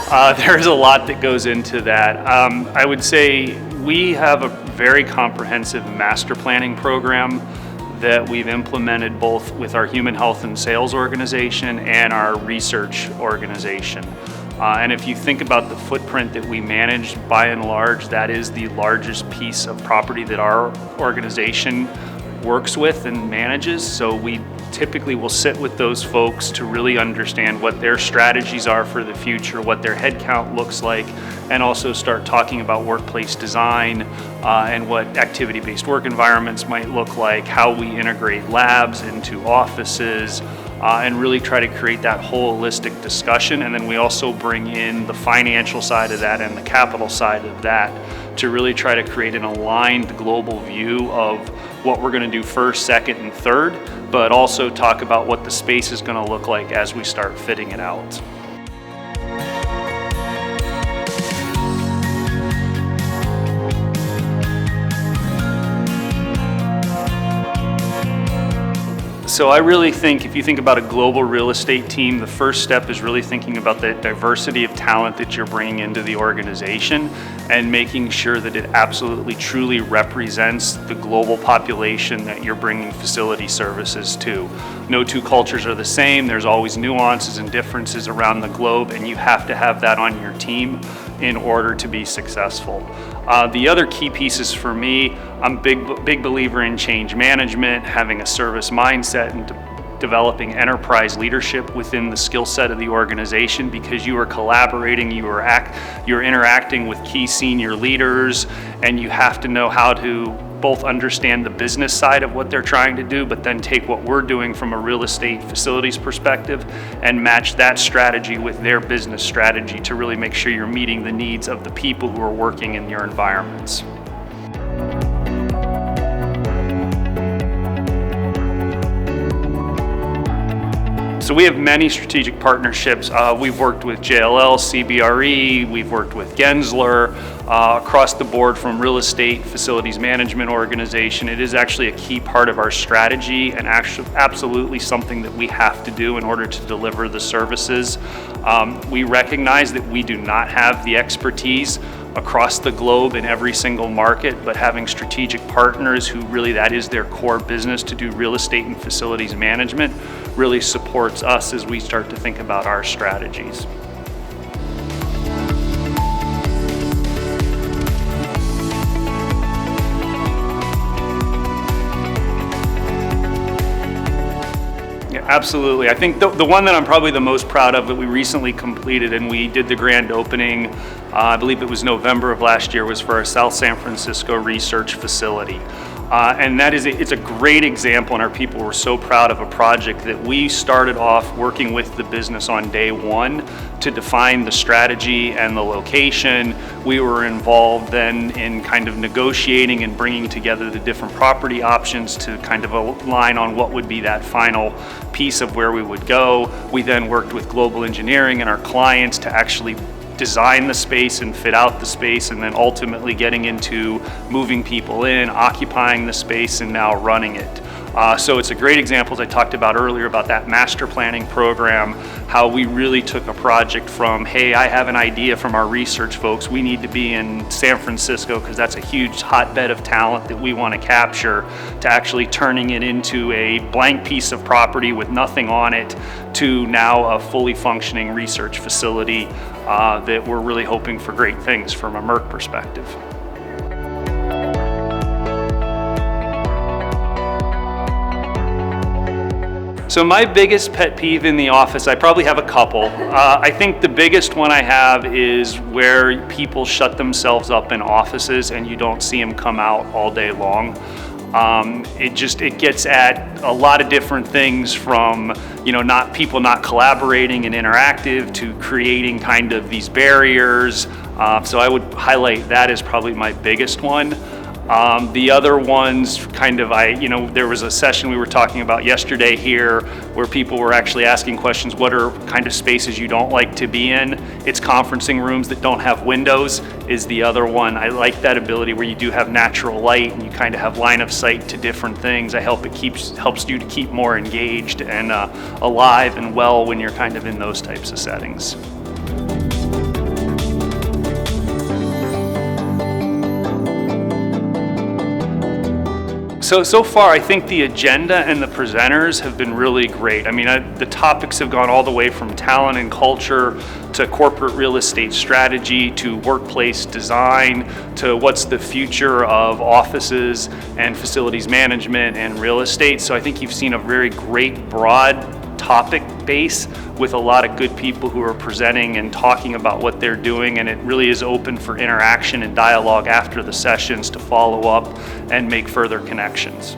There's a lot that goes into that. I would say we have a very comprehensive master planning program that we've implemented both with our human health and sales organization and our research organization. And if you think about the footprint that we manage, by and large, that is the largest piece of property that our organization works with and manages. So we typically will sit with those folks to really understand what their strategies are for the future, what their headcount looks like, and also start talking about workplace design and what activity-based work environments might look like, how we integrate labs into offices, and really try to create that holistic discussion. And then we also bring in the financial side of that and the capital side of that to really try to create an aligned global view of what we're going to do first, second, and third, but also talk about what the space is going to look like as we start fitting it out. So I really think if you think about a global real estate team, the first step is really thinking about the diversity of talent that you're bringing into the organization and making sure that it absolutely truly represents the global population that you're bringing facility services to. No two cultures are the same. There's always nuances and differences around the globe, and you have to have that on your team in order to be successful. The other key pieces for me, I'm a big believer in change management, having a service mindset, and developing enterprise leadership within the skill set of the organization, because you are collaborating, you're interacting with key senior leaders, and you have to know how to both understand the business side of what they're trying to do, but then take what we're doing from a real estate facilities perspective and match that strategy with their business strategy to really make sure you're meeting the needs of the people who are working in your environments. So we have many strategic partnerships. We've worked with JLL, CBRE, we've worked with Gensler, across the board from real estate facilities management organization. It is actually a key part of our strategy and actually absolutely something that we have to do in order to deliver the services. We recognize that we do not have the expertise across the globe in every single market, but having strategic partners who really that is their core business to do real estate and facilities management really supports us as we start to think about our strategies. Absolutely. I think the one that I'm probably the most proud of that we recently completed, and we did the grand opening, I believe it was November of last year, was for our South San Francisco research facility. And it's a great example, and our people were so proud of a project that we started off working with the business on day one to define the strategy and the location. We were involved then in kind of negotiating and bringing together the different property options to kind of align on what would be that final piece of where we would go. We then worked with global engineering and our clients to actually design the space and fit out the space, and then ultimately getting into moving people in, occupying the space, and now running it. So it's a great example, as I talked about earlier, about that master planning program, how we really took a project from, hey, I have an idea from our research folks, we need to be in San Francisco because that's a huge hotbed of talent that we want to capture, to actually turning it into a blank piece of property with nothing on it, to now a fully functioning research facility that we're really hoping for great things from a Merck perspective. So my biggest pet peeve in the office, I probably have a couple. I think the biggest one I have is where people shut themselves up in offices and you don't see them come out all day long. It gets at a lot of different things, from people not collaborating and interactive to creating kind of these barriers. So I would highlight that as probably my biggest one. The other ones there was a session we were talking about yesterday here where people were actually asking questions, what are kind of spaces you don't like to be in? It's conferencing rooms that don't have windows is the other one. I like that ability where you do have natural light and you kind of have line of sight to different things. Helps you to keep more engaged and alive and well when you're kind of in those types of settings. So far, I think the agenda and the presenters have been really great. I mean, the topics have gone all the way from talent and culture to corporate real estate strategy to workplace design to what's the future of offices and facilities management and real estate. So I think you've seen a very great broad topic base with a lot of good people who are presenting and talking about what they're doing, and it really is open for interaction and dialogue after the sessions to follow up and make further connections.